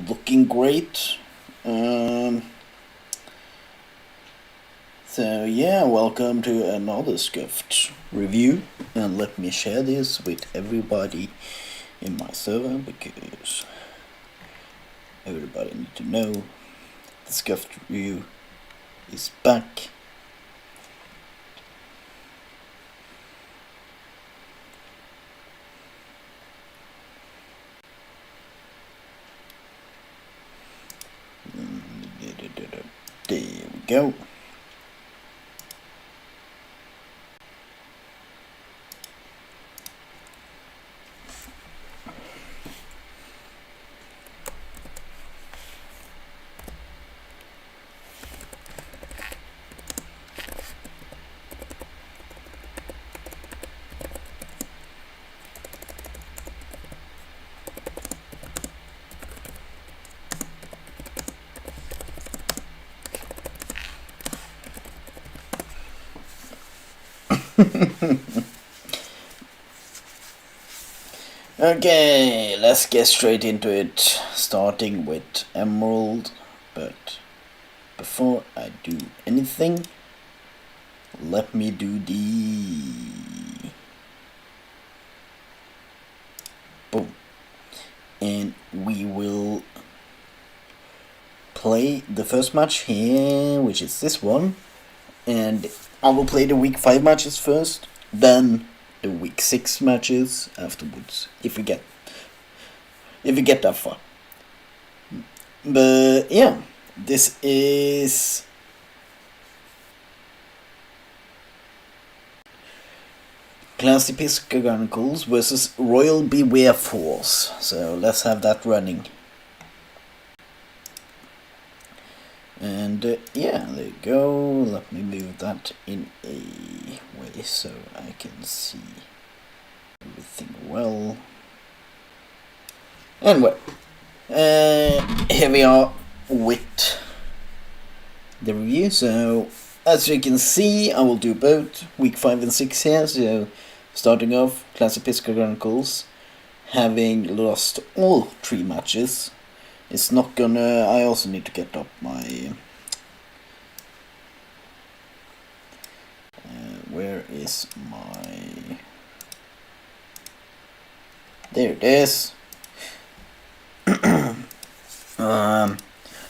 looking great. So yeah, welcome to another Scuffed review, and let me share this with everybody in my server because everybody need to know the Scuffed review is back. There we go. Okay, let's get straight into it, starting with Emerald, but before I do anything, let me do the boom, and we will play the first match here, which is this one, and I will play the week 5 matches first, then the week 6 matches afterwards, if we get that far. But yeah, this is Classy Piscagonicals versus Royal Beware Force. So let's have that running. And yeah, there you go. Let me move that in a way so I can see everything well. Anyway, here we are with the review. So as you can see, I will do both week 5 and 6 here. So starting off, Classic Piscagonicals, having lost all 3 matches. It's not gonna. I also need to get up my. Where is my? There it is.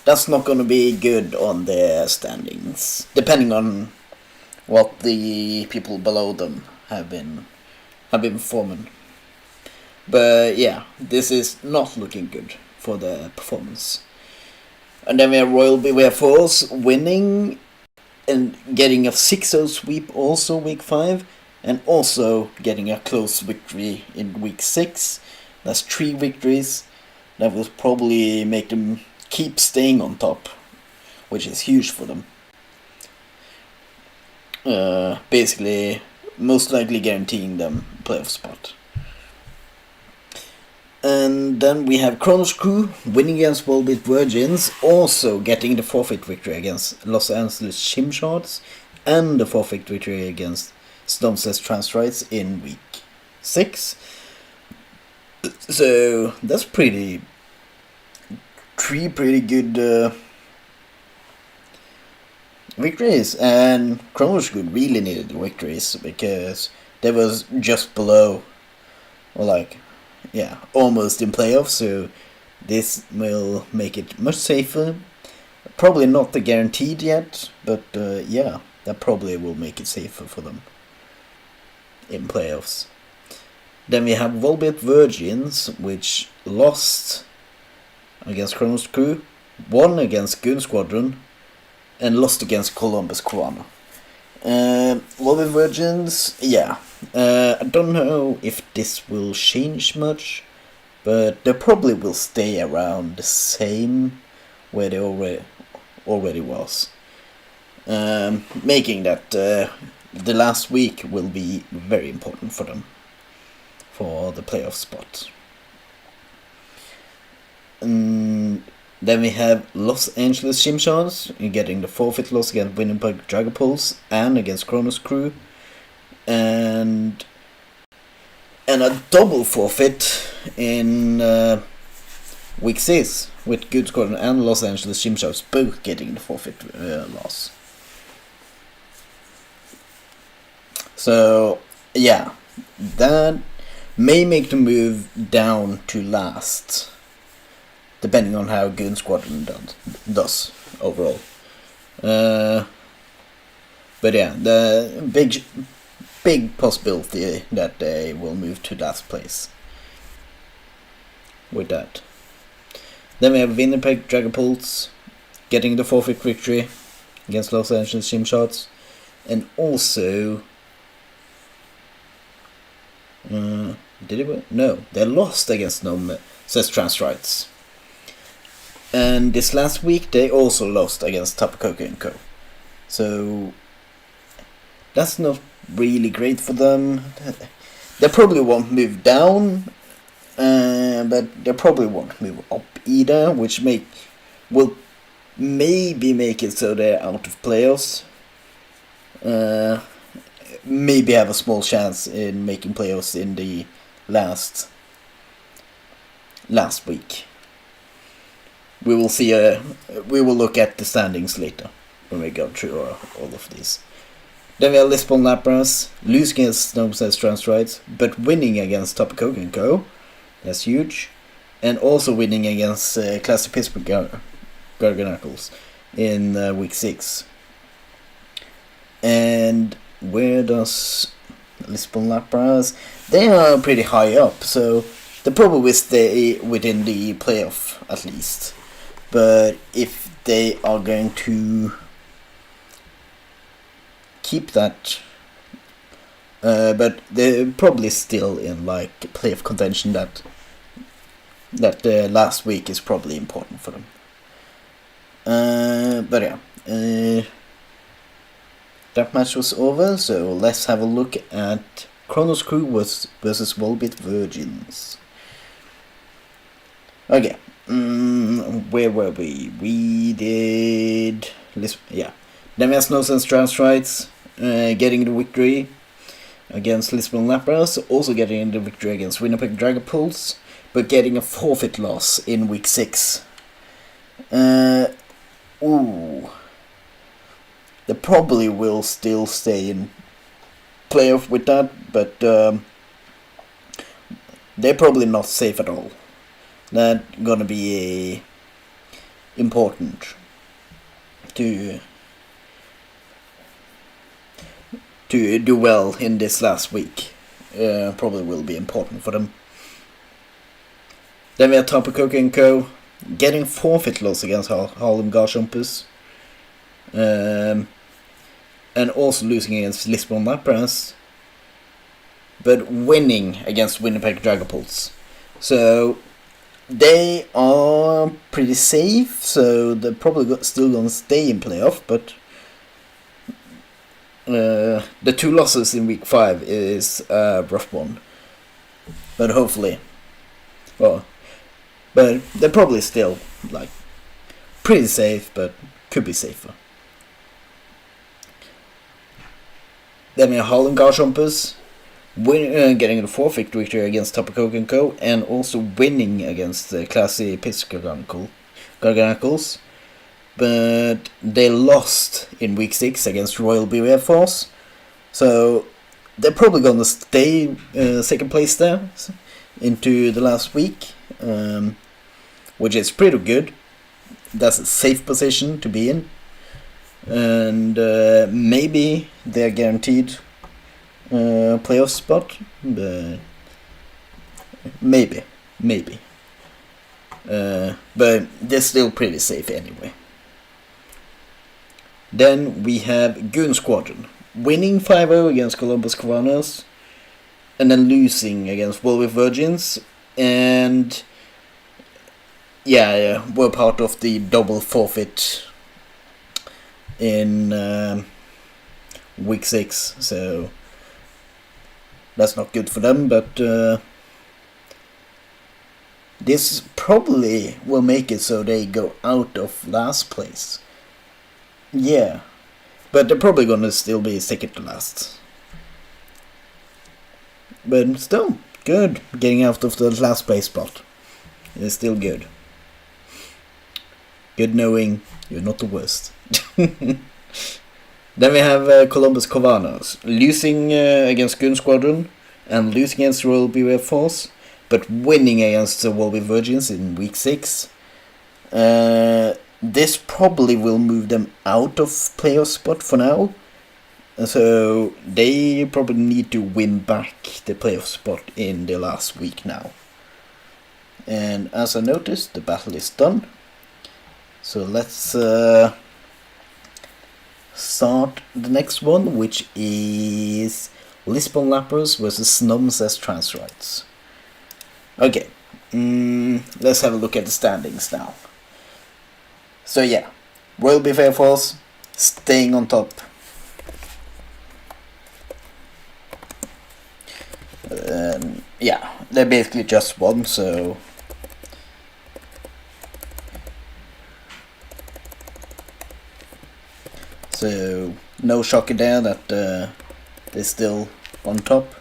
That's not gonna be good on their standings, depending on what the people below them have been performing. But yeah, this is not looking good for the performance. And then we have Royal Beware Force winning and getting a 6-0 sweep also week 5, and also getting a close victory in week 6. That's 3 victories. That will probably make them keep staying on top, which is huge for them. Basically, most likely guaranteeing them playoff spot. And then we have Kronos Crew winning against Volbeat Virgins, also getting the forfeit victory against Los Angeles Chimshards, and the forfeit victory against Stomsess Transrites in week 6. So that's three pretty good victories, and Kronos Crew really needed the victories because they was just below, or like, yeah, almost in playoffs, so this will make it much safer. Probably not the guaranteed yet, but yeah, that probably will make it safer for them in playoffs. Then we have Volbeat Virgins, which lost against Kronos Crew, won against Goon Squadron, and lost against Columbus Corona. Volbeat Virgins, yeah. I don't know if this will change much, but they probably will stay around the same where they already was. Making that the last week will be very important for them for the playoff spot. Then we have Los Angeles Chimshards getting the forfeit loss against Winnipeg Dragapulse and against Kronos Crew, and a double forfeit in week 6 with Good Squadron and Los Angeles Gymsharks both getting the forfeit loss. So yeah, that may make the move down to last, depending on how Good Squadron does overall. But yeah, the big possibility that they will move to last place with that. Then we have Winnipeg Dragapults getting the forfeit victory against Los Angeles Gymsharks, and also did it win? No, they lost against says Transrights. And this last week they also lost against Tapacoca & Co. So that's not really great for them. They probably won't move down, but they probably won't move up either, which will maybe make it so they're out of playoffs. Maybe have a small chance in making playoffs in the last week. We will see. We will look at the standings later when we go through all of these. Then we have Lisbon Lapras losing against Snowsets Transrights, but winning against Tapacoca & Co. That's huge, and also winning against Classic Pittsburgh Garganacles in week 6. And where does Lisbon Lapras? They are pretty high up, so they probably will stay within the playoff at least. But if they are going to keep that, but they're probably still in like playoff contention. That last week is probably important for them. But yeah, that match was over. So let's have a look at Kronos Crew versus Volbit Virgins. Okay. Where were we? We did yeah. Then we have Snowsense Transrights getting the victory against Lisbon Lapras, also getting the victory against Winnipeg Dragapults, but getting a forfeit loss in week 6. They probably will still stay in playoff with that, but they're probably not safe at all. That's gonna be important to do well in this last week. Probably will be important for them. Then we have Tapacoca & Co. getting forfeit loss against Harlem Garchompers, and also losing against Lisbon Lapras, but winning against Winnipeg Dragapults. So they are pretty safe, so they're probably still going to stay in playoff, but the 2 losses in week 5 is a rough one. But hopefully, but they're probably still like pretty safe, but could be safer. Then we have Harlem Garchompers getting the forfeit victory against Tapacoca & Co. and also winning against the Classy Pittsburgh Garganacles. But they lost in week 6 against Royal BWF Force. So they're probably going to stay second place there into the last week, which is pretty good. That's a safe position to be in. And maybe they're guaranteed playoff spot, but maybe, but they're still pretty safe anyway. Then we have Goon Squadron winning 5-0 against Columbus Cavanas, and then losing against Volbit Virgins, and were part of the double forfeit in week 6, so that's not good for them, but this probably will make it so they go out of last place. Yeah, but they're probably gonna still be second to last. But still, good getting out of the last place spot. It's still good. Good knowing you're not the worst. Then we have Columbus Covanos losing against Goon Squadron and losing against Royal Beware Force, but winning against the Wolby Virgins in week 6. This probably will move them out of playoff spot for now. So they probably need to win back the playoff spot in the last week now. And as I noticed, the battle is done. So let's start the next one, which is Lisbon Lappers versus Snums as Transrites. Okay, let's have a look at the standings now. So yeah, Royal Beware Force staying on top. Yeah, they basically just won, so no shocker there that they're still on top.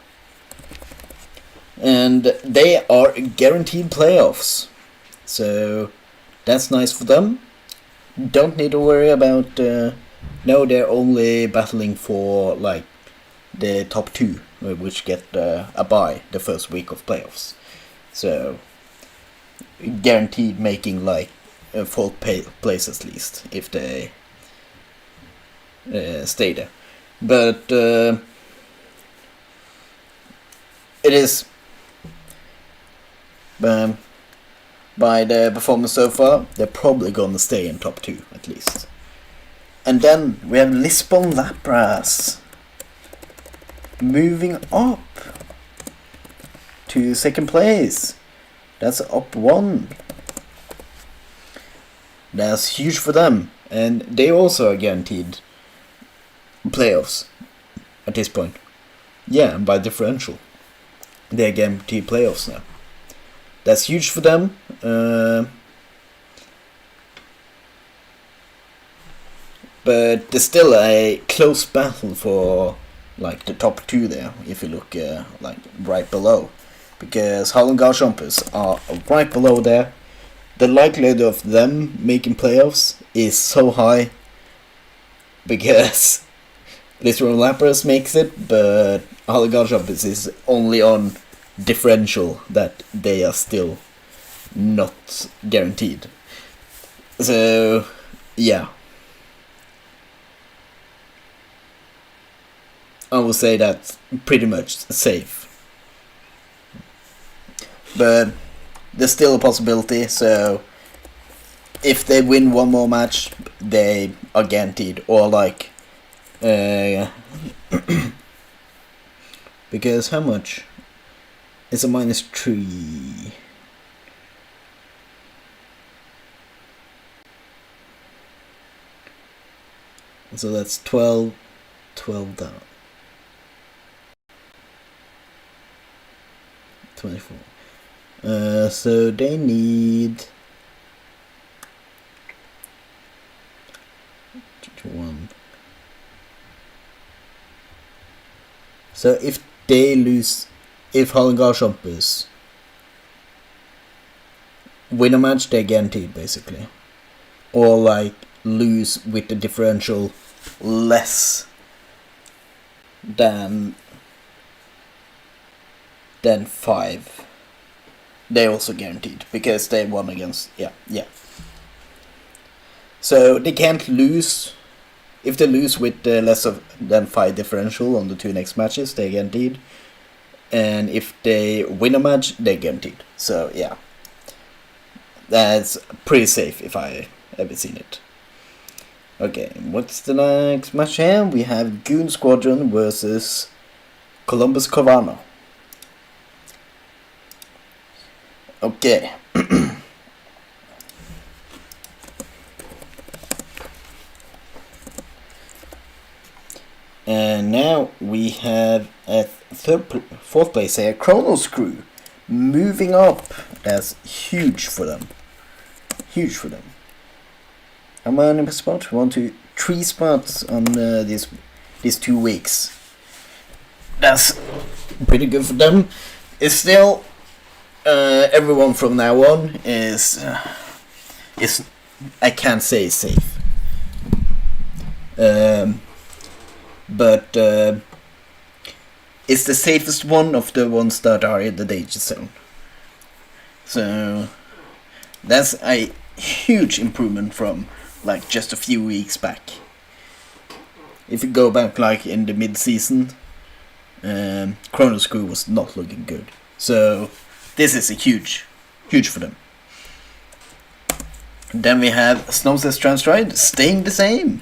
And they are guaranteed playoffs, so that's nice for them. Don't need to worry about no, they're only battling for like the top 2, which get a bye the first week of playoffs. So guaranteed making like a 4th place at least if they stay there. But it is by the performance so far, they're probably gonna stay in top 2 at least. And then we have Lisbon Lapras moving up to 2nd place. That's up 1. That's huge for them, and they also are guaranteed playoffs at this point. Yeah, by differential, they're guaranteed playoffs now. That's huge for them. But there's still a close battle for like the top 2 there, if you look like right below, because Harlem Garchompers are right below there. The likelihood of them making playoffs is so high because Lisbon Lapras makes it, but Harlem Garchompers is only on differential that they are still not guaranteed. So yeah, I will say that's pretty much safe, but there's still a possibility. So if they win one more match, they are guaranteed, or like because how much? It's a -3. So that's 12 down. 24. So they need 1. So if they lose, if Harlem Garchompers win a match, they're guaranteed basically, or like lose with the differential less than 5, they're also guaranteed because they won against yeah. So they can't lose. If they lose with less than 5 differential on the 2 next matches, they're guaranteed. And if they win a match, they're guaranteed. So yeah, that's pretty safe if I ever seen it. Okay, what's the next match here? We have Goon Squadron versus Columbus Covano. Okay. And now we have at 4th place here, Chronos Crew, moving up. That's huge for them. Huge for them. How many spots? 1, 2, 3 spots on these 2 weeks. That's pretty good for them. It's still everyone from now on is I can't say is safe. But it's the safest one of the ones that are in the danger zone. So that's a huge improvement from like just a few weeks back. If you go back like in the mid-season, Chronos Crew was not looking good. So this is a huge for them. Then we have Snow's Transride staying the same.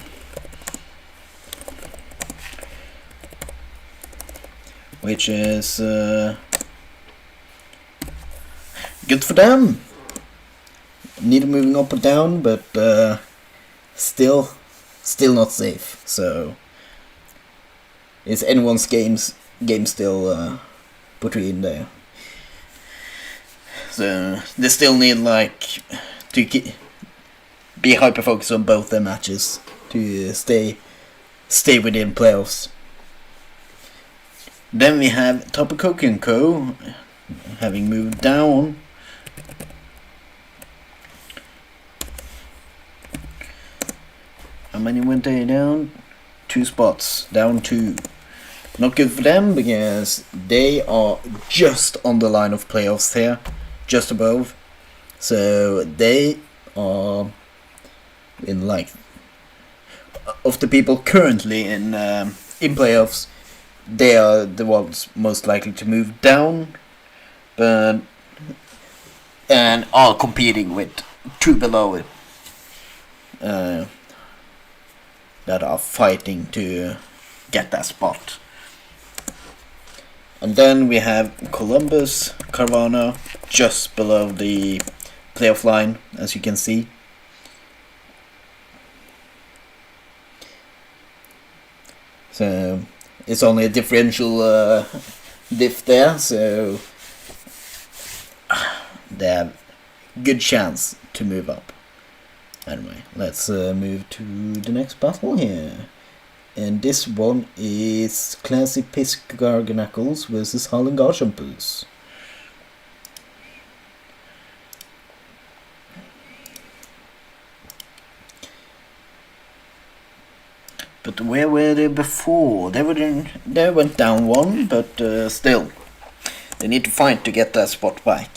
Which is good for them. Neither moving up or down, but still not safe. So it's anyone's game still between there. So they still need like to be hyper focused on both their matches to stay within playoffs. Then we have Topicoki & Co. having moved down. How many went they down? 2 spots. Down 2. Not good for them because they are just on the line of playoffs here. Just above. So they are in like... Of the people currently in playoffs, they are the ones most likely to move down, but and are competing with 2 below it that are fighting to get that spot. And then we have Columbus, Carvana, just below the playoff line, as you can see. So it's only a differential diff there, so they have good chance to move up. Anyway, let's move to the next battle here. And this one is Classy Piss Garganacles versus Harlan Garshampus. But where were they before? They went down 1, but still. They need to fight to get that spot back.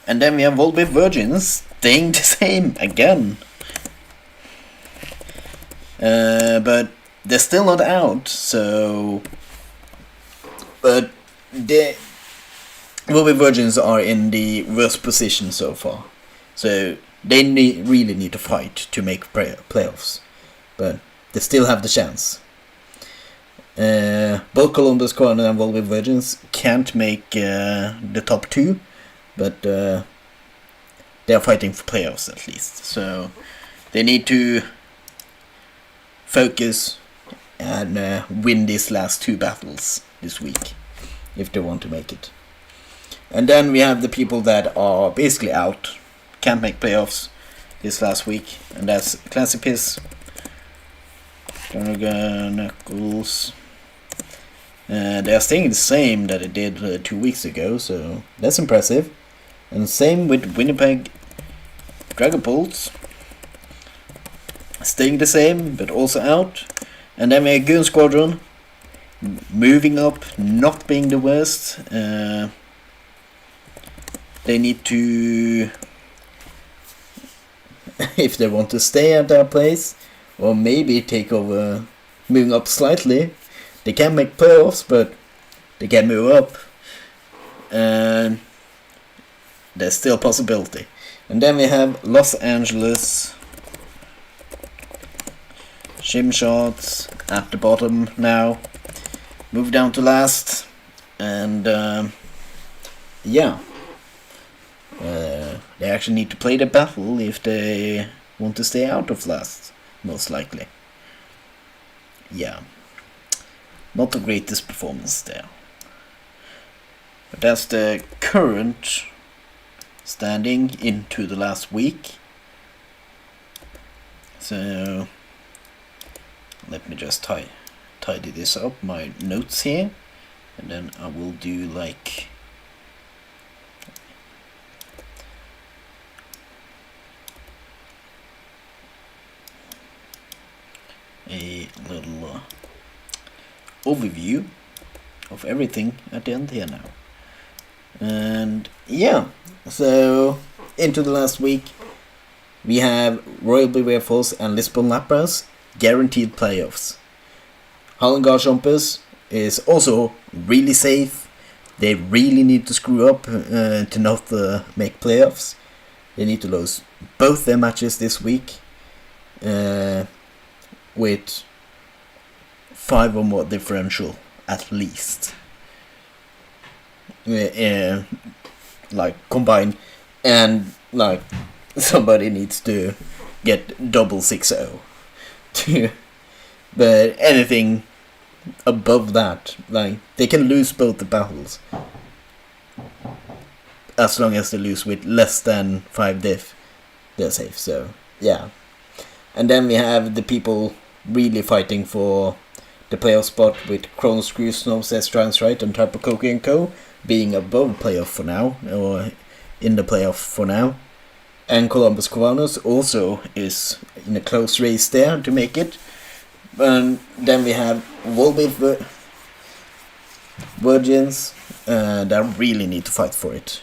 And then we have Volbeat Virgins staying the same again. But they're still not out, so... But the Volbeat Virgins are in the worst position so far. So they really need to fight to make playoffs. But they still have the chance. Both Columbus, Corner and Volbeat Virgins can't make the top 2, but they are fighting for playoffs at least. So they need to focus and win these last 2 battles this week if they want to make it. And then we have the people that are basically out, can't make playoffs this last week, and that's Classy Piss, Knuckles. They are staying the same that it did 2 weeks ago, so that's impressive. And same with Winnipeg Dragapults, staying the same but also out. And then we have Goon Squadron moving up, not being the worst. They need to, if they want to stay at their place, or maybe take over, moving up slightly. They can make playoffs, but they can move up. And there's still a possibility. And then we have Los Angeles Shimshots at the bottom now. Move down to last. And yeah. They actually need to play the battle if they want to stay out of last, most likely. Yeah. Not the greatest performance there. But that's the current standing into the last week. So let me just tidy this up, my notes here, and then I will do like a little overview of everything at the end here now. And yeah, so into the last week, we have Royal Beware Falls and Lisbon Lapras guaranteed playoffs. Hallengar Jumpers is also really safe. They really need to screw up to not make playoffs. They need to lose both their matches this week with 5 or more differential at least. Like combined, and like somebody needs to get double 6-0 to, but anything above that, like they can lose both the battles as long as they lose with less than 5 diff, they're safe. So yeah, and then we have the people really fighting for the playoff spot with Chrono Screw, Snowsets, Transrite, and Type of Cokie and Co. being above playoff for now, or in the playoff for now. And Columbus Covanos also is in a close race there to make it. And then we have Volbeat Virgins that really need to fight for it.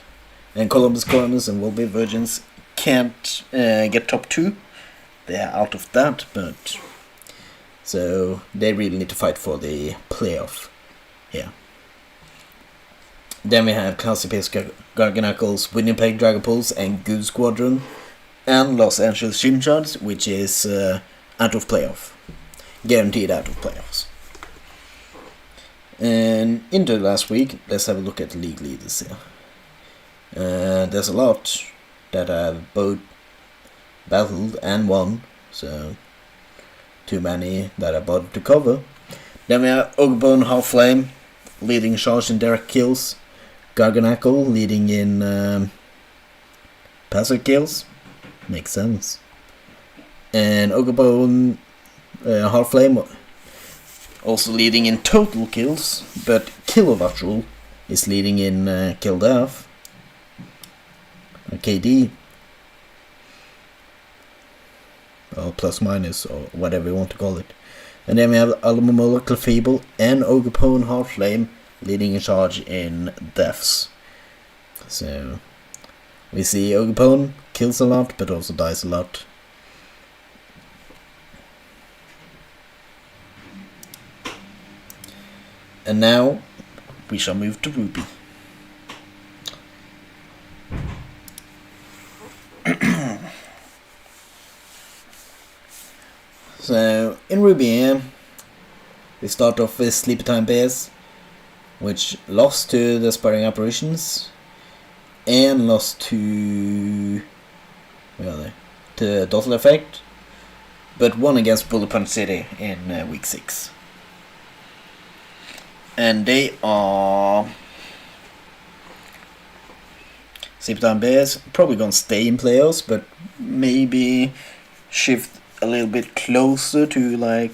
And Columbus Covanos and Volbeat Virgins can't get top 2. They're out of that, but so they really need to fight for the playoff here. Then we have Classy Pace Garganacles, Winnipeg Dragapults, and Good Squadron, and Los Angeles Gymshards, which is out of playoff. Guaranteed out of playoffs. And into last week, let's have a look at the league leaders here. There's a lot that have both battled and won, so too many that are bothered to cover. Then we have Ogbone Half-Flame leading charge in direct kills, Garganacle leading in passive kills, makes sense, and Ogbone Half-Flame also leading in total kills, but Kilowatt Rule is leading in kill death, KD, or plus minus, or whatever you want to call it. And then we have Alamomola, Clefable, and Ogbone Half-Flame leading in charge in deaths. So we see Ogbone kills a lot, but also dies a lot. And now we shall move to Ruby. So in Ruby here, we start off with Sleepy Time Bears, which lost to the Sparring Apparitions and lost to to Dottle Effect, but won against Bullet Punch City in week 6. And they are Sleepy Time Bears, probably gonna stay in playoffs, but maybe shift a little bit closer to like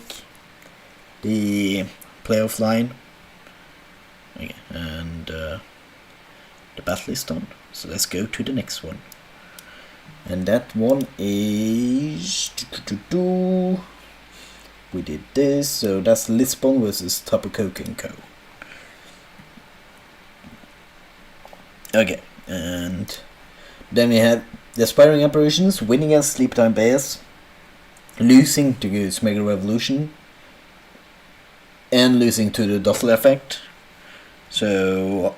the playoff line. Okay, and the battle is done. So let's go to the next one. And that one is we did this, so that's Lisbon versus Type of Cokie and Co. Okay, and then we had the Aspiring Apparitions winning against Sleepy Time Bears, losing to Goose Mega Revolution, and losing to the Dottle Effect. So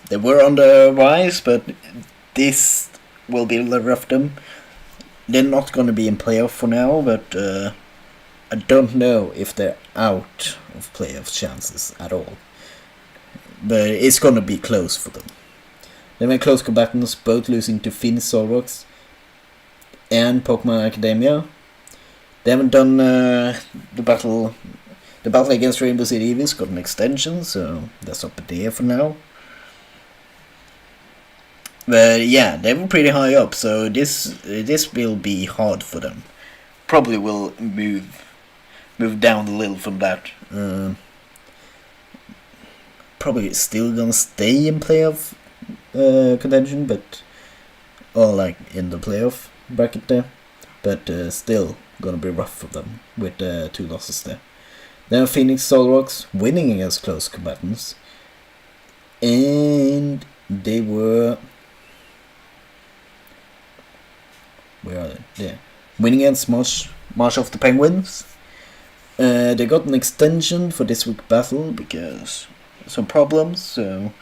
they were on the rise, but this will be the rough of them. They're not going to be in playoff for now, but I don't know if they're out of playoff chances at all. But it's going to be close for them. Then we have Close Combatants, both losing to Finn Solrox and Pokemon Academia. They haven't done the battle against Rainbow City Evil's got an extension, so that's up there for now. But yeah, they were pretty high up, so this will be hard for them. Probably will move down a little from that. Probably still gonna stay in playoff contention, but or like in the playoff bracket there. but still gonna be rough for them with 2 losses there. Then Phoenix Solrox winning against close combatants, and they were, where are they? Yeah, winning against March of the Penguins. They got an extension for this week's battle because some problems, so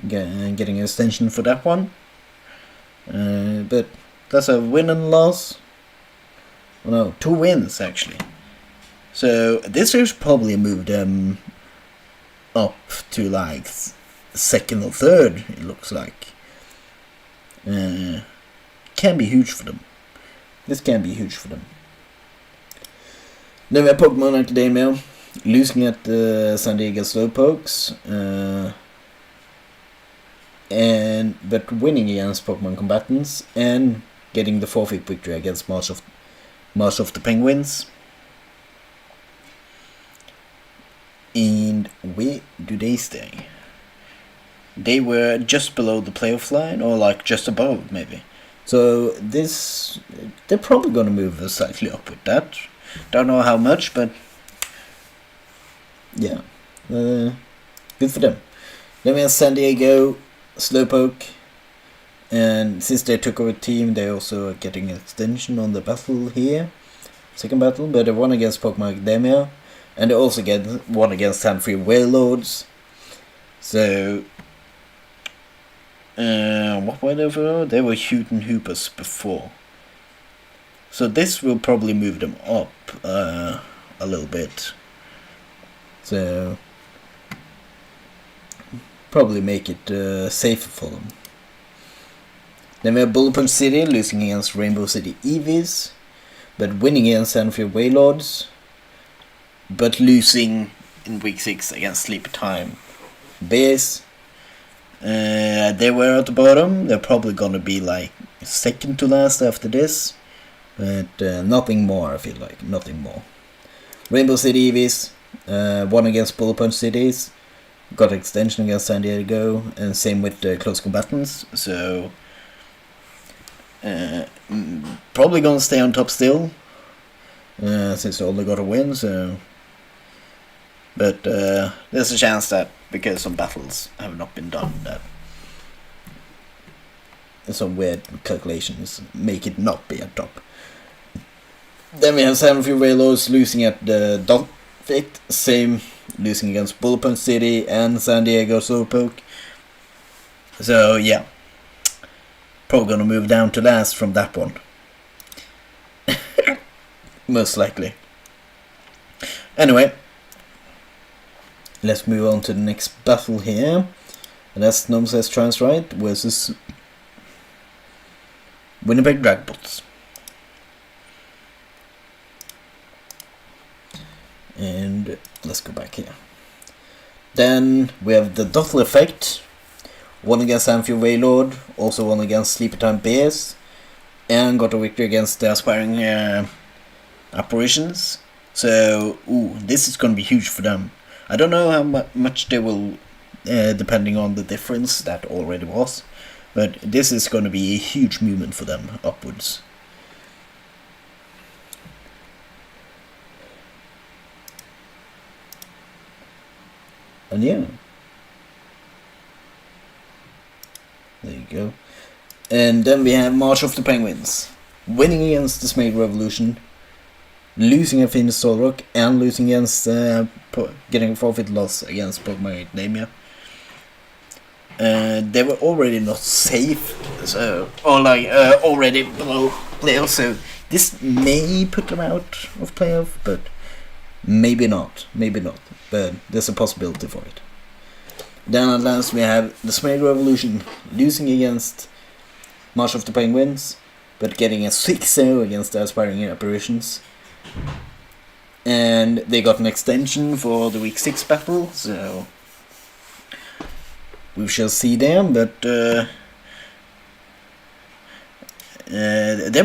getting an extension for that one. But that's a win and loss. Oh, no, 2 wins actually. So this has probably moved them up to like 2nd or 3rd. It looks like. Can be huge for them. This can be huge for them. Then we have Pokemon Academia losing at San Diego Slowpokes, but winning against Pokemon Combatants and getting the 4th victory against March of the Penguins. And where do they stay? They were just below the playoff line, or like just above maybe. So they're probably gonna move slightly up with that. Don't know how much, but yeah, good for them. Then we have San Diego Slowpoke, and since they took over the team, they also are getting an extension on the battle here, 2nd battle. But they won against Pokemon Academia, and they also won against Sanfree Warlords. So what were they for? They were Hoenn Hoopers before. So this will probably move them up a little bit. So probably make it safer for them. Then we have Bullet Punch City losing against Rainbow City Eevees, but winning against Sanfree Warlords, but losing in week 6 against Sleepy Time Bears. They were at the bottom. They're probably gonna be like 2nd to last after this. But nothing more, I feel like. Nothing more. Rainbow City Eevees won against Bullet Punch Cities. Got extension against San Diego. And same with Close Combatants. So probably gonna stay on top still. Since they only got a win. So, but there's a chance that because some battles have not been done, that some weird calculations make it not be at top. Then we have Sanfree Warlords losing at the Dolphin, same losing against Bullet Punch City and San Diego Slowpoke. So yeah, probably gonna move down to last from that one. Most likely. Anyway, let's move on to the next battle here. And that's Nomsa's Transrite versus Winnipeg Dragbots. And let's go back here. Then we have the Dothel Effect. Won against Sanfree Warlord, also won against Sleepy Time Bears, and got a victory against the aspiring Apparitions. So, this is going to be huge for them. I don't know how much they will, depending on the difference that already was, but this is going to be a huge movement for them upwards. And yeah, there you go. And then we have March of the Penguins, winning against the Dismayed Revolution, losing a Phoenix Solrock, and losing against getting a forfeit loss against Pokemon Academia. They were already not safe, so already below playoff. So this may put them out of playoff, but maybe not. But there's a possibility for it. Then at last we have the Dismayed Revolution losing against March of the Penguins, but getting a 6-0 against the aspiring Apparitions. And they got an extension for the week 6 battle, so we shall see them, but they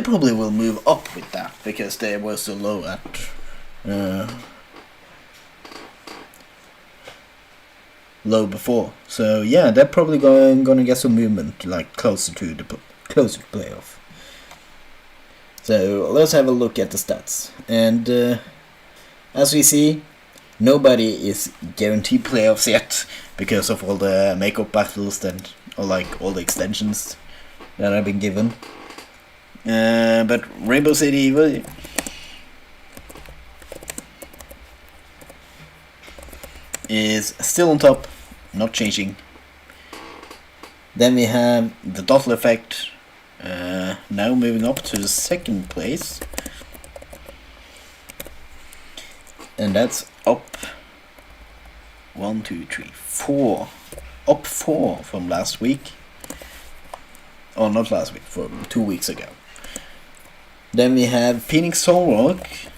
probably will move up with that, because they were so low at low before. So yeah, they're probably gonna get some movement, like closer to playoff. So let's have a look at the stats. And as we see, nobody is guaranteed playoffs yet because of all the makeup battles that, or like all the extensions that have been given. But Rainbow City Evil is still on top, not changing. Then we have the Dottle Effect, now moving up to the second place. And that's up 1, 2, 3, 4. Up 4 from last week. Oh, not last week, from 2 weeks ago. Then we have Phoenix Solrocks.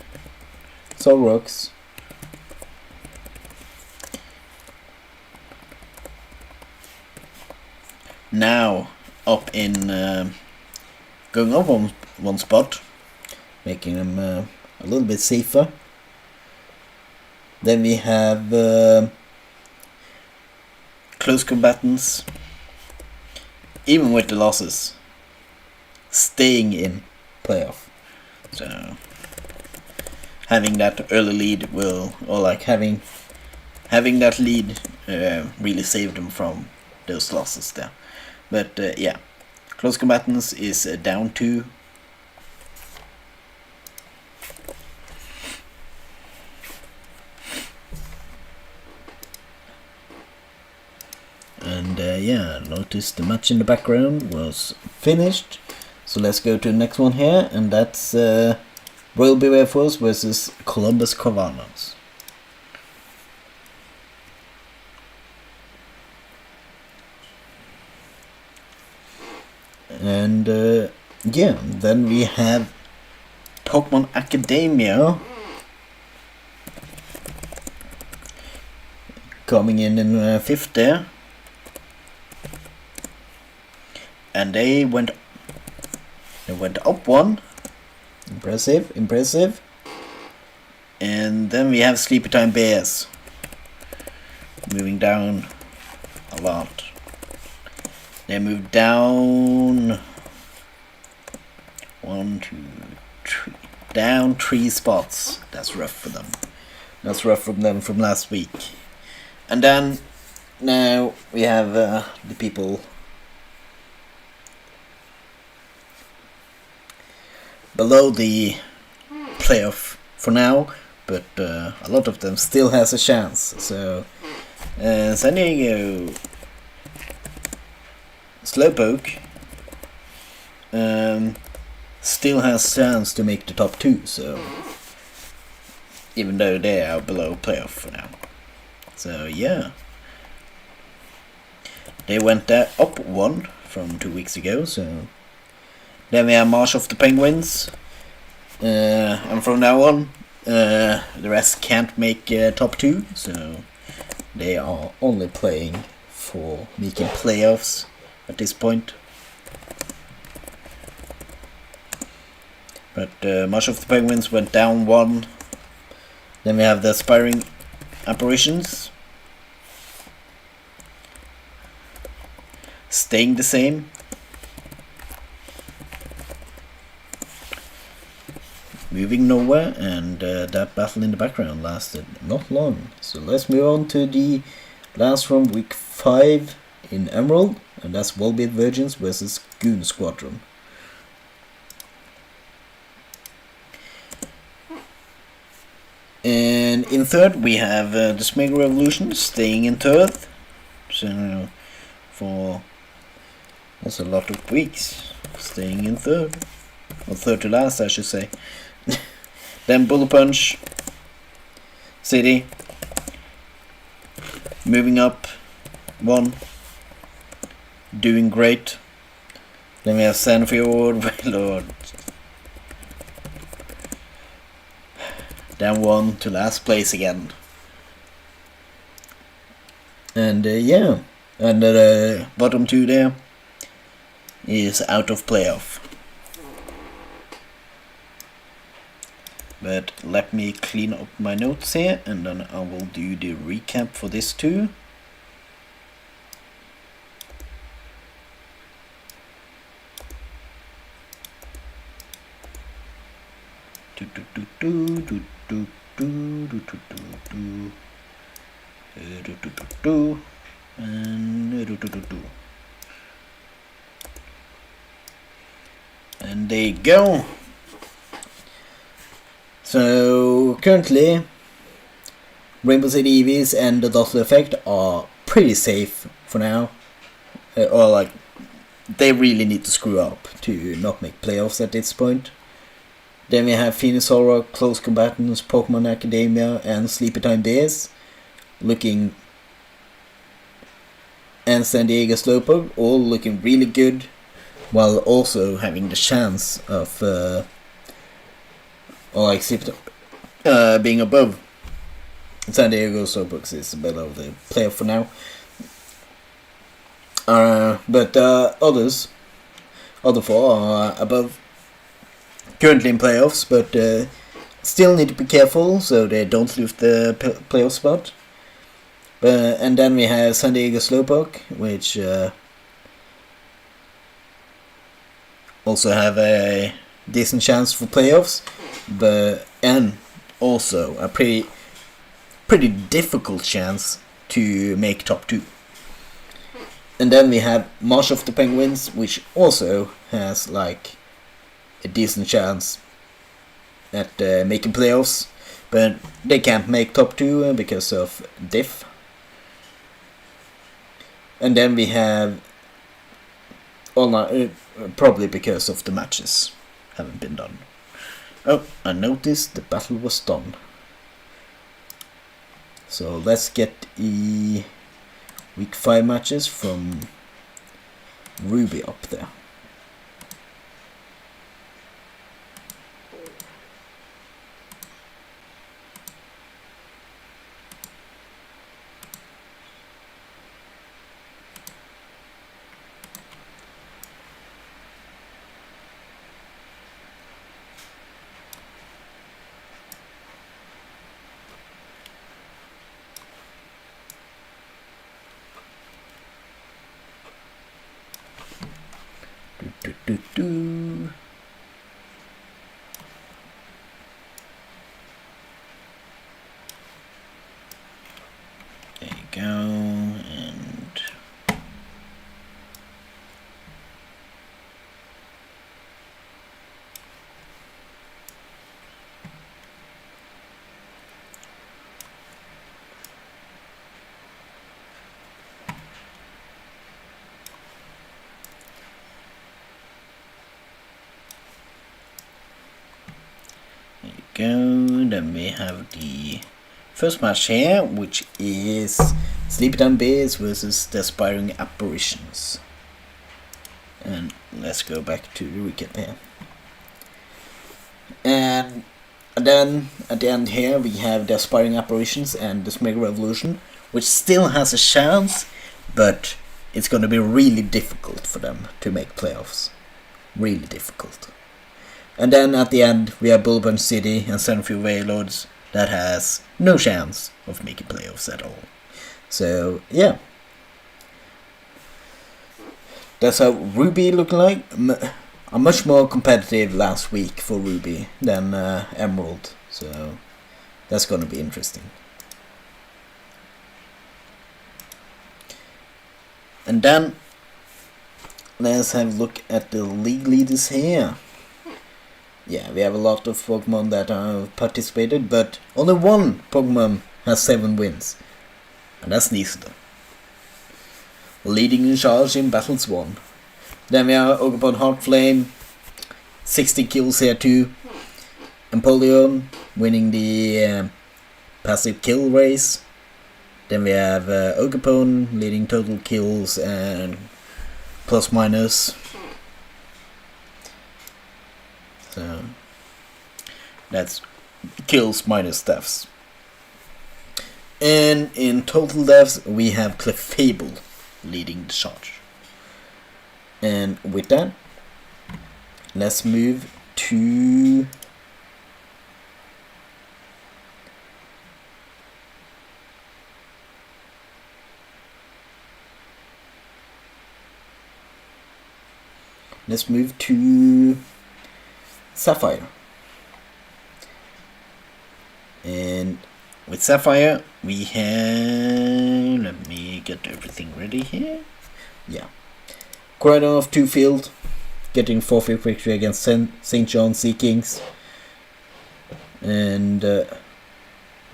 Now up in going up one spot, making them a little bit safer. Then we have Close Combatants, even with the losses, staying in playoff. So having that early lead having that lead really saved them from those losses there. But yeah, Close Combatants is down 2. And yeah, notice the match in the background was finished. So let's go to the next one here, and that's Royal Beware Force versus Columbus Cavanos. And yeah, then we have Pokemon Academia coming in 5th there. And they went up 1. Impressive. And then we have Sleepy Time Bears moving down a lot. They moved down 1, 2, 3, down 3 spots. That's rough for them. That's rough from them from last week. And then now we have the people below the playoff for now, but a lot of them still has a chance. So San Diego Slowpoke still has a chance to make the top 2, so even though they are below playoff for now. So yeah, they went there up 1 from 2 weeks ago. So then we have March of the Penguins, and from now on the rest can't make top 2, so they are only playing for making playoffs at this point. But March of the Penguins went down 1. Then we have the Aspiring Apparitions staying the same. Moving nowhere, and that battle in the background lasted not long. So let's move on to the last from week 5 in Emerald, and that's Volbeat Virgins versus Goon Squadron. And in 3rd we have the Smeg Revolution staying in 3rd. So that's a lot of weeks staying in 3rd, or 3rd to last I should say. Then Bullet Punch City moving up 1, doing great. Then we have Sandfjord, Lord, down 1 to last place again. And yeah, and the bottom 2 there is out of playoff. But let me clean up my notes here, and then I will do the recap for this too. And there you go. So currently Rainbow City EVs and the Dottle effect are pretty safe for now. Or like, they really need to screw up to not make playoffs at this point. Then we have Phoenix Aura, Close Combatants, Pokemon Academia, and Sleepy Time Bears looking, and San Diego Slowpoke all looking really good, while also having the chance of being above. San Diego Slowpoke is below the playoff for now. But other four are above, currently in playoffs, but still need to be careful so they don't lose the playoff spot. And then we have San Diego Slowpoke, which also have a decent chance for playoffs, and also a pretty difficult chance to make top 2. And then we have March of the Penguins, which also has like a decent chance at making playoffs, but they can't make top 2 because of diff. And then we have probably because of the matches haven't been done. Oh, I noticed the battle was done. So let's get week 5 matches from Ruby up there. There you go, and then we have the first match here, which is Sleepy Time Bears versus the Aspiring Apparitions. And let's go back to the recap here. And then at the end here we have the Aspiring Apparitions and the Smeg Revolution, which still has a chance, but it's going to be really difficult for them to make playoffs. Really difficult. And then at the end we have Bullburn City and Sunfield Wailords that has no chance of making playoffs at all. So yeah, that's how Ruby looked like. A much more competitive last week for Ruby than Emerald, so that's gonna be interesting. And then let's have a look at the league leaders here. Yeah, we have a lot of Pokemon that have participated, but only one Pokemon has 7 wins, and that's Nisoda, leading in charge in battles won. Then we have Ogerpon Heartflame, 60 kills here too. Empoleon winning the passive kill race. Then we have Ogerpon leading total kills and plus minus. So that's kills minus deaths. And in total deaths we have Clefable leading the charge. And with that, let's move to Sapphire. And with Sapphire, we have... Let me get everything ready here. Yeah. Corridor of 2 field, getting 4-5 victory against St. John Sea Kings. And...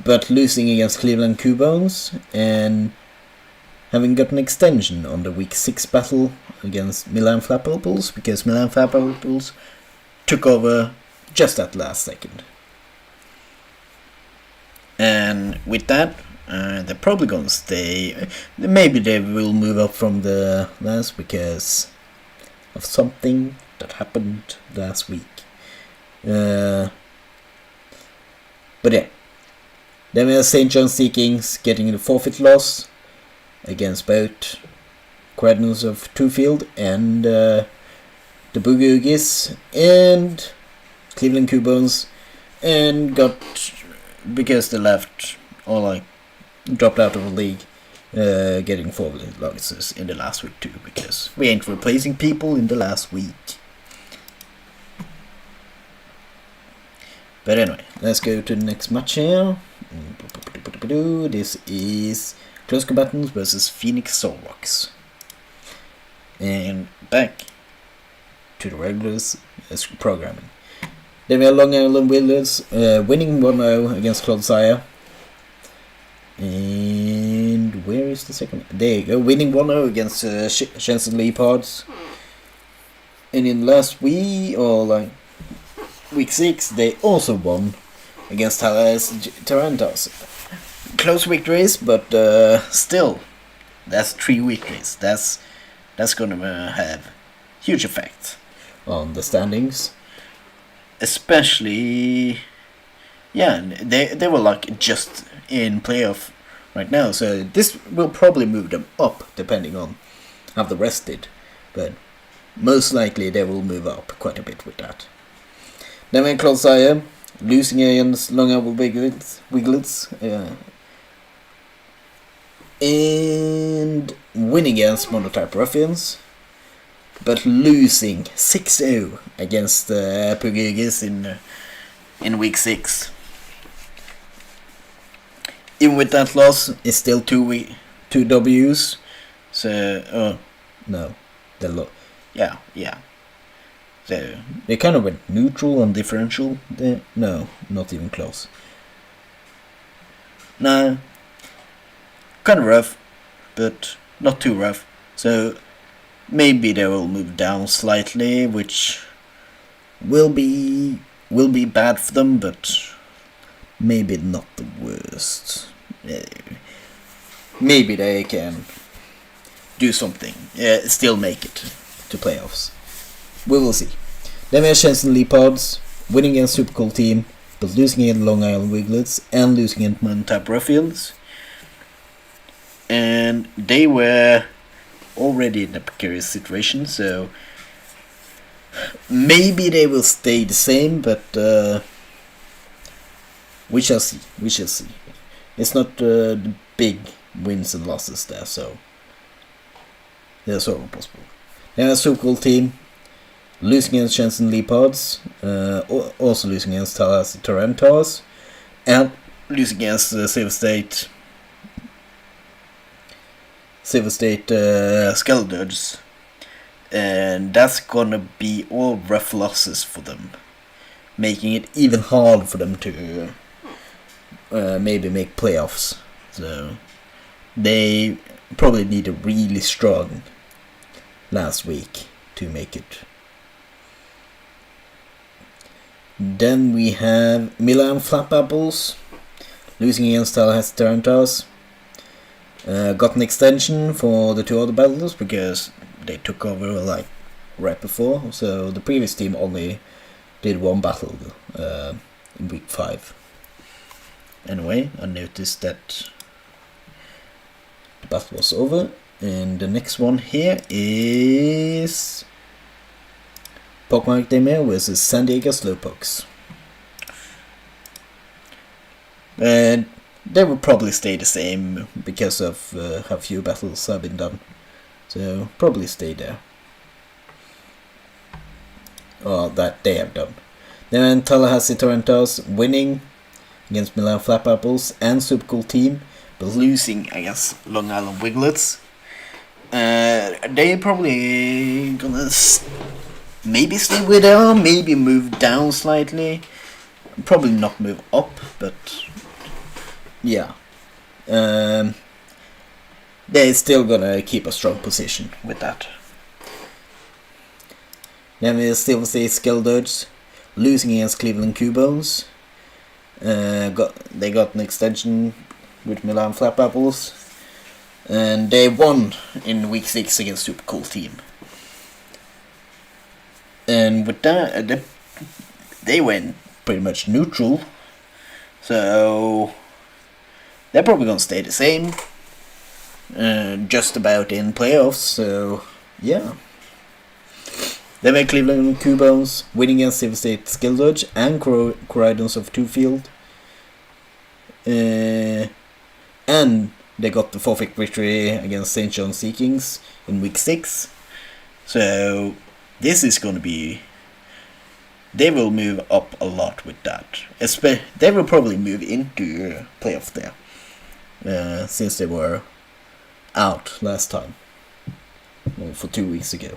but losing against Cleveland Cubans. And having got an extension on the week 6 battle against Milan Flappables, because Milan Flappables took over just at last second. And with that, they're probably going to stay. Maybe they will move up from the last because of something that happened last week. But yeah. Then we have St. John Sea Kings getting the forfeit loss against both Cardinals of Two Field and the Boogie Oogies and Cleveland Cubans, and got, because they left or like dropped out of the league, getting forward losses in the last week too, because we ain't replacing people in the last week. But anyway, let's go to the next match here. This is Close Combatants versus Phoenix Solrocks. And back to the regulars programming. Then we have Long Island Wilders winning 1-0 against Clodsire. And where is the second? There you go, winning 1-0 against Shenson Leopards. And in last week, or like week 6, they also won against Tarantas. Close victories, but still, that's 3 victories. That's gonna have huge effect on the standings. Especially, yeah, they were like just in playoff right now, so this will probably move them up depending on how the rest did. But most likely they will move up quite a bit with that. Then we have Clodsire losing against Long Island Wiglets, and winning against Monotype Ruffians, but losing 6-0 against Pugigis in week 6. Even with that loss, it's still two W's. So, no, yeah. So they kind of went neutral and differential there. No, not even close. No, kind of rough, but not too rough. So maybe they will move down slightly, which will be bad for them, but maybe not the worst. Maybe they can do something. Still make it to playoffs. We will see. Then we have Shenson Leopards winning against Super Cool Team, but losing against Long Island Wiglets and losing against Montap Ruffians. And they were already in a precarious situation, so maybe they will stay the same, but we shall see. It's not the big wins and losses there, so that's all possible. Then a Super Cool Team losing against Shenson Leopards, also losing against Tarantas, and losing against Silver State Skeldurds. And that's gonna be all rough losses for them, making it even hard for them to maybe make playoffs. So they probably need a really strong last week to make it. Then we have Milan Flappables losing against Tallahassee Tarantas. Got an extension for the 2 other battles because they took over like right before. So the previous team only did 1 battle in week 5. Anyway, I noticed that the battle was over, and the next one here is Pokemon Academia versus San Diego Slowpokes. And they will probably stay the same because of how few battles have been done. So probably stay there. Or that they have done. Then Tallahassee Tarantas winning against Milan Flap Apples and Super Cool Team, but losing against Long Island Wiglets. They probably gonna maybe stay with them, maybe move down slightly. Probably not move up, but yeah. They're still gonna keep a strong position with that. Then we still see Skeldurge losing against Cleveland Cubones. They got an extension with Milan Flap Apples. And they won in week 6 against Super Cool Team. And with that, they went pretty much neutral. So they're probably gonna stay the same. Just about in playoffs, so yeah. They were Cleveland Cubones winning against Silver State Skeldurge and Corridons of Twofield. And they got the 4th victory against St. John Sea Kings in week 6. So this is going to be... They will move up a lot with that. They will probably move into playoff there. Since they were out last time. For 2 weeks ago.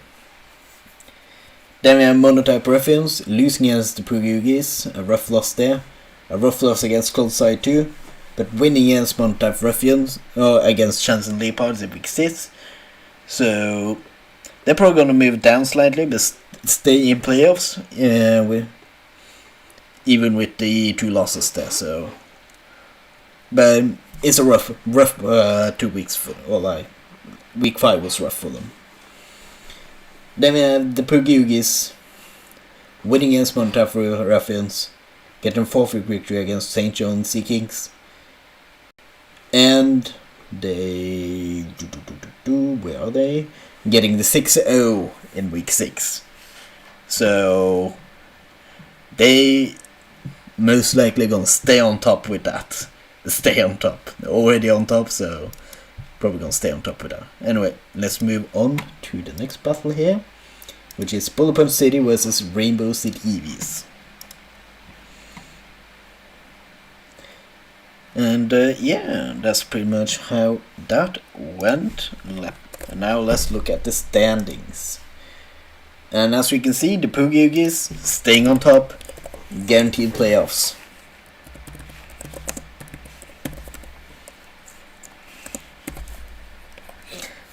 Then we have Monotype Ruffians losing against the Pugugis. A rough loss there. A rough loss against Cold Side 2. But winning against Monotype Ruffians. Against Chance and Leopards in week 6. So they're probably going to move down slightly. But stay in playoffs. Even with the 2 losses there. So, but it's a rough 2 weeks week 5 was rough for them. Then we have the Pugugis winning against Monotype Ruffians, getting 4th victory against St. John Sea Kings, and they where are they? Getting the 6-0 in week 6. So they most likely gonna stay on top with that. Stay on top. They're already on top, so probably gonna stay on top with that. Anyway, let's move on to the next battle here, which is Bullet Punch City versus Rainbow City Eevees. And yeah, that's pretty much how that went. And now let's look at the standings. And as we can see, the Pugugis staying on top, guaranteed playoffs.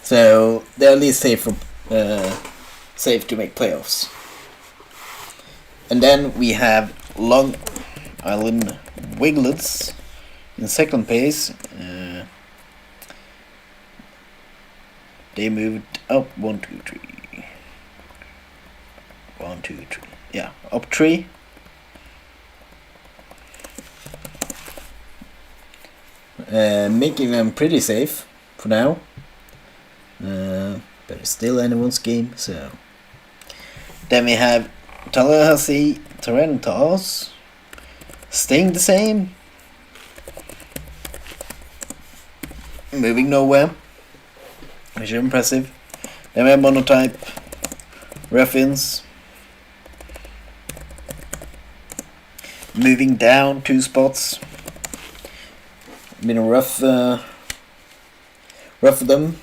So they're at least safe to make playoffs. And then we have Long Island Wiglets in second place. They moved up 1, 2, 3. 1, 2, 3. Yeah, up 3. Making them pretty safe for now. But it's still anyone's game, so. Then we have Tallahassee Tarantas staying the same, moving nowhere, which is impressive. Then we have Monotype Ruffians moving down 2 spots. Been a rough for them.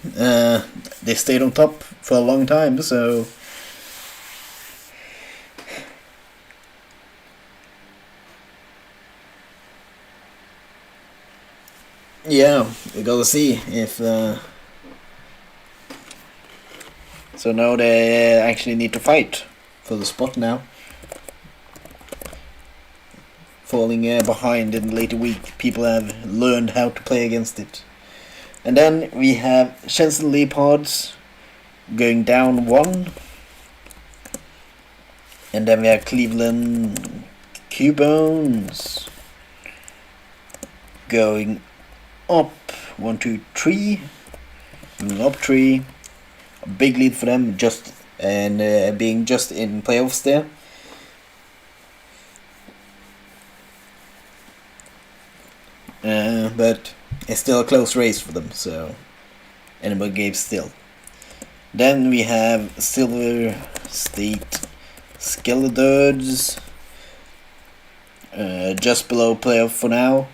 They stayed on top for a long time, so yeah, we gotta see if so now they actually need to fight for the spot now. Falling behind in the later week, people have learned how to play against it. And then we have Shenzhen Leopards going down 1. And then we have Cleveland Cubones going up 1, 2, 3. Moving up 3. A big lead for them, being just in playoffs there. But it's still a close race for them, so anybody game still. Then we have Silver State Skeletons just below playoff for now.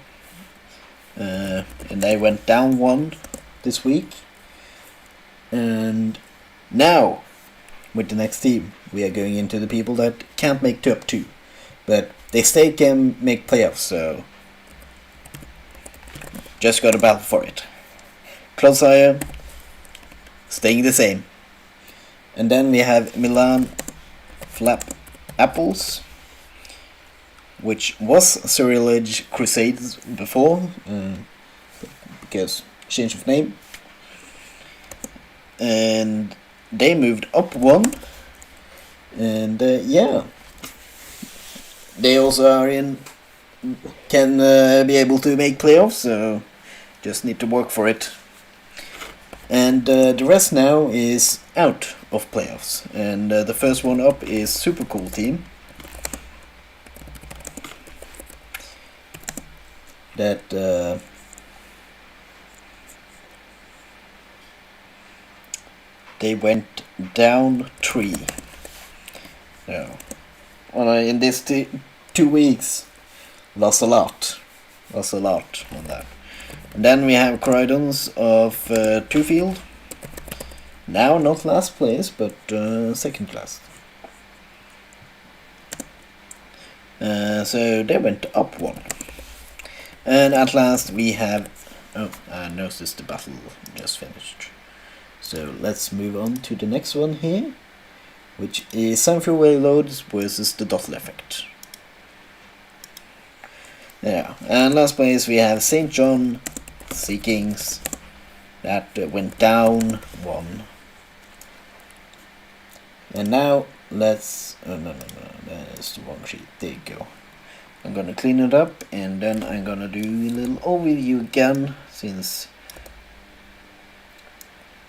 And they went down 1 this week. And now, with the next team, we are going into the people that can't make top 2. But they still can make playoffs, so just gotta battle for it. Closire staying the same. And then we have Milan Flap Apples, which was Cyrilage Crusades before, because change of name. And they moved up 1, and yeah, they also are can be able to make playoffs, so just need to work for it. And the rest now is out of playoffs, and the first one up is Super Cool Team. That they went down 3. So, in these 2 weeks, lost a lot on that. And then we have Croydons of Twofield. Now not last place, but second last. So they went up 1. And at last we have... Oh, I noticed the battle just finished. So let's move on to the next one here, which is Sunfuel Wayloads versus the Dottle Effect. Yeah, and last place we have St. John Sea Kings. That went down 1. And now let's... Oh, no, that is the wrong sheet. There you go. I'm gonna clean it up, and then I'm gonna do a little overview again, since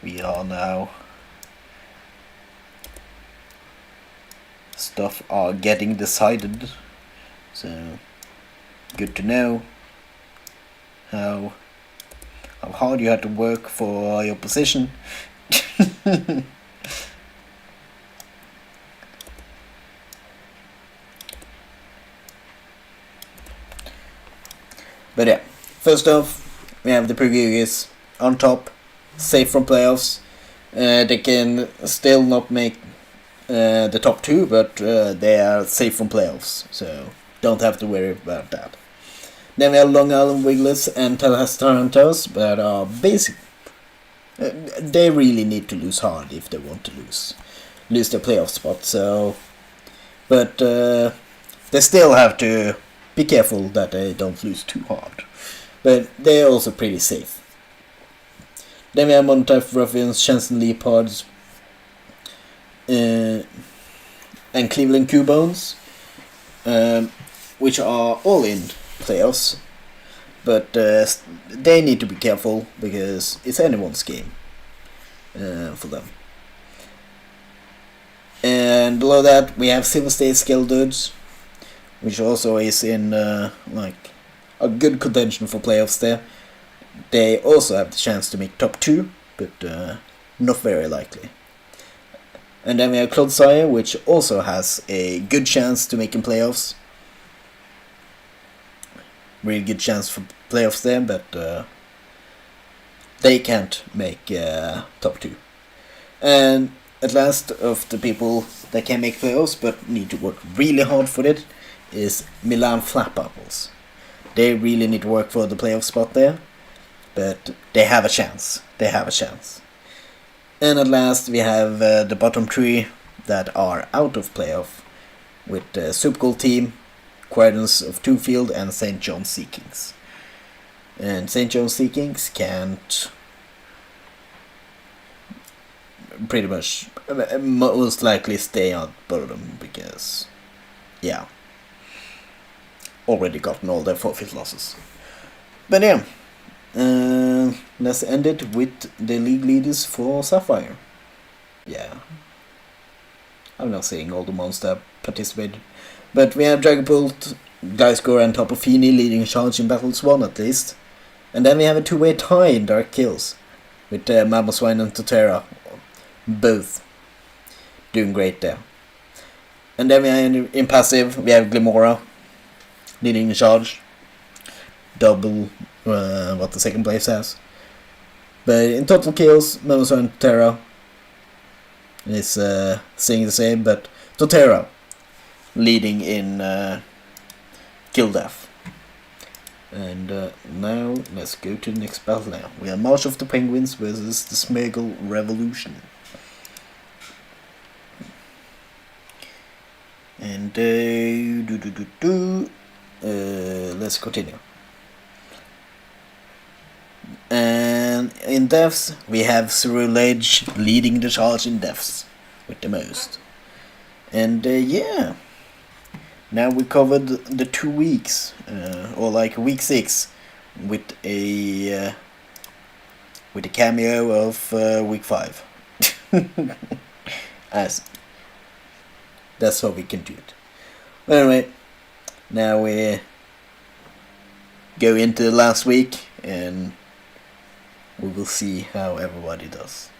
we are now... Stuff are getting decided, so good to know how hard you have to work for your position. But yeah, first off, we have the Pergugies on top, safe from playoffs. They can still not make the top 2, but they are safe from playoffs, so don't have to worry about that. Then we have Long Island Wigglers and Tallahassee Tarantos, but are basic. They really need to lose hard if they want to lose their playoff spot. So, but they still have to be careful that they don't lose too hard. But they're also pretty safe. Then we have Montague Ruffians, Shenson Leopards, and Cleveland Cubones, which are all in playoffs, but they need to be careful because it's anyone's game for them. And below that we have Silver State Skeldoods, which also is in like a good contention for playoffs there. They also have the chance to make top 2, but not very likely. And then we have Clodsire, which also has a good chance to make in playoffs. Really good chance for playoffs there, but they can't make top 2. And at last of the people that can make playoffs but need to work really hard for it is Milan Flap Apples. They really need to work for the playoff spot there, but they have a chance. And at last we have the bottom 3 that are out of playoff, with the Super Cool Team, Croydons of Twofield, and St. John Sea Kings. And St. John Sea Kings can't pretty much most likely stay on bottom because, yeah, already gotten all their forfeit losses. But yeah, let's end it with the league leaders for Sapphire. Yeah, I'm not saying all the monsters participated, but we have Dragapult, Gleiscore, and Top of Hoenn leading charge in Battles 1 at least. And then we have a 2-way tie in Dark Kills, with Mamoswine and Totera both doing great there. And then we are in passive, we have Glimora, leading the charge, double what the second place has. But in total kills, Momosa and Totero is staying the same, but Totero leading in kill death. And now let's go to the next battle now. We are March of the Penguins versus the Smeagol Revolution. And let's continue. And in deaths, we have Cyril Ledge leading the charge in deaths with the most. And yeah, now we covered the 2 weeks, or like week 6, with a cameo of week 5. As that's how we can do it. But anyway, now we go into the last week and we will see how everybody does.